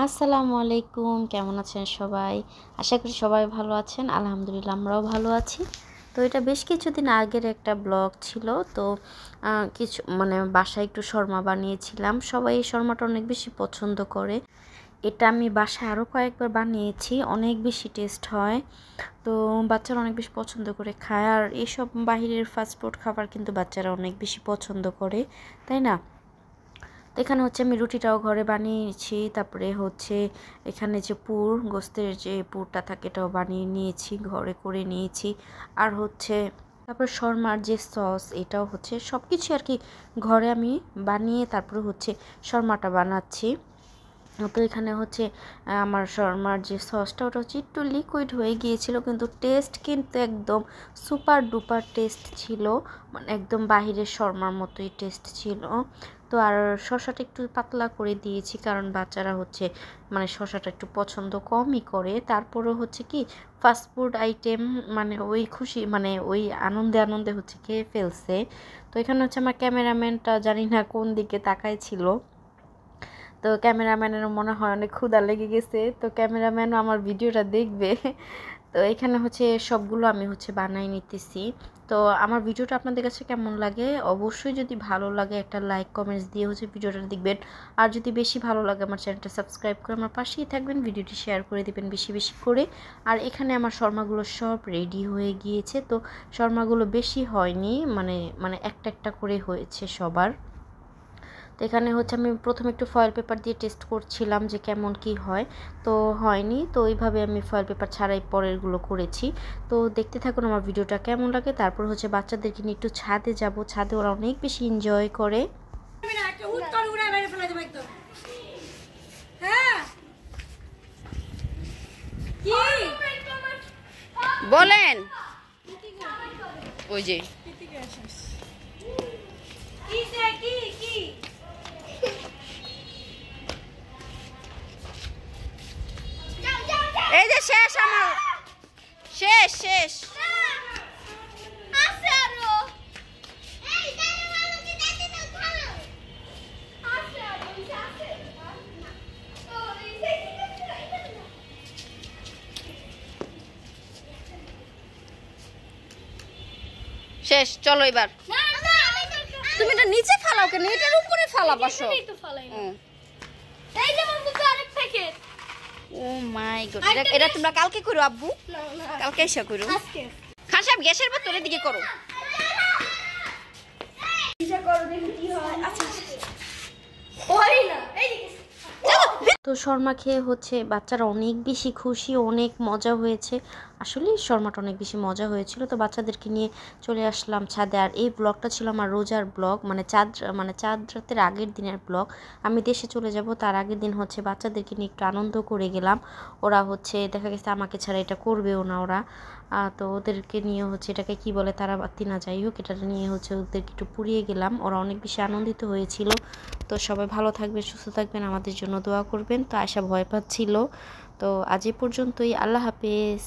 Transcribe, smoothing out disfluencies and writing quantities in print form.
আসসালামু আলাইকুম, কেমন আছেন সবাই? আশা করি সবাই ভালো আছেন। আলহামদুলিল্লাহ আমরাও ভালো আছি। তো এটা বেশ কিছুদিন আগের একটা ব্লগ ছিল। তো কিছু বাসায় একটু শর্মা বানিয়েছিলাম। সবাই এই শর্মাটা অনেক বেশি পছন্দ করে। এটা আমি বাসায় আরও কয়েকবার বানিয়েছি, অনেক বেশি টেস্ট হয়। তো বাচ্চারা অনেক বেশি পছন্দ করে খায়। আর এইসব বাহিরের ফাস্টফুড খাবার কিন্তু বাচ্চারা অনেক বেশি পছন্দ করে, তাই না? তো এখানে হচ্ছে আমি রুটিটাও ঘরে বানিয়েছি, তারপরে হচ্ছে এখানে যে গোস্তের যে পুরটা থাকে এটাও বানিয়ে নিয়েছি, ঘরে করে নিয়েছি। আর হচ্ছে তারপর শর্মার যে সস এটাও হচ্ছে সব কিছু আর কি ঘরে আমি বানিয়ে তারপরে হচ্ছে শর্মাটা বানাচ্ছি। তো এখানে হচ্ছে আমার শর্মার যে সসটা ওটা হচ্ছে একটু লিকুইড হয়ে গিয়েছিল, কিন্তু টেস্ট কিন্তু একদম সুপার ডুপার টেস্ট ছিল, মানে একদম বাহিরের শর্মার মতোই টেস্ট ছিল। তো আর শসাটা একটু পাতলা করে দিয়েছি, কারণ বাচ্চারা হচ্ছে শসাটা একটু পছন্দ কমই করে। তারপরেও হচ্ছে কি ফাস্টফুড আইটেম ওই খুশি ওই আনন্দে আনন্দে হচ্ছে খেয়ে ফেলছে। তো এখানে হচ্ছে আমার ক্যামেরাম্যানটা জানি না কোন দিকে তাকায় ছিল, তো ক্যামেরাম্যানেরও মনে হয় অনেক ক্ষুধা লেগে গেছে, তো ক্যামেরাম্যানও আমার ভিডিওটা দেখবে। তো এখানে হচ্ছে সবগুলো আমি হচ্ছে বানাই নিতেছি। তো আমার ভিডিওটা আপনাদের কাছে কেমন লাগে অবশ্যই যদি ভালো লাগে একটা লাইক কমেন্টস দিয়ে হচ্ছে ভিডিওটা দেখবেন। আর যদি বেশি ভালো লাগে আমার চ্যানেলটা সাবস্ক্রাইব করে আমার পাশেই থাকবেন, ভিডিওটি শেয়ার করে দিবেন বেশি বেশি করে। আর এখানে আমার শর্মাগুলো সব রেডি হয়ে গিয়েছে। তো শর্মাগুলো বেশি হয়নি, একটা একটা করে হয়েছে সবার। তো এখানে হচ্ছে আমি প্রথমে একটু ফয়েল পেপার দিয়ে টেস্ট করছিলাম যে কেমন কি হয়, তো হয়নি। তো ওইভাবে আমি ফয়েল পেপার ছাড়াই পরেরগুলো করেছি। তো দেখতে থাকুন আমার ভিডিওটা কেমন লাগে। তারপর হচ্ছে বাচ্চাদেরকে নিয়ে একটু ছাদে যাব, ছাদে ওরা অনেক বেশি এনজয় করে। বলেন ওই যে এই যে শেষ, আমার শেষ শেষ। শেষ, চলো এবার। তুমি এটা নিচে ফালাও কেন, এটার উপরে ফালা বাসো। ও মাই গড, এটা তোমরা কালকে করো আব্বু? কালকে এসে করো। খান সাহেব গ্যাসের ভেতরে দিকে করো। তো শর্মা খেয়ে হচ্ছে বাচ্চারা অনেক বেশি খুশি, অনেক মজা হয়েছে। আসলে শর্মাটা অনেক বেশি মজা হয়েছিল। তো বাচ্চাদেরকে নিয়ে চলে আসলাম ছাদে। আর এই ব্লগটা ছিল আমার রোজার ব্লগ, চাঁদ রাতের আগের দিনের ব্লগ। আমি দেশে চলে যাব, তার আগের দিন হচ্ছে বাচ্চাদেরকে নিয়ে একটু আনন্দ করে গেলাম। ওরা হচ্ছে দেখা গেছে আমাকে ছাড়া এটা করবেও না ওরা। তো ওদেরকে নিয়ে হচ্ছে এটাকে কি বলে তারা বাতি না, যাই হোক, এটা নিয়ে হচ্ছে ওদেরকে একটু পুড়িয়ে গেলাম। ওরা অনেক বেশি আনন্দিত হয়েছিল। তো সবাই ভালো থাকবেন, সুস্থ থাকবেন, আমাদের জন্য দোয়া করবেন। তো আয়শা ভয় পাচ্ছিল। তো আজ এ পর্যন্তই, আল্লাহ হাফেজ।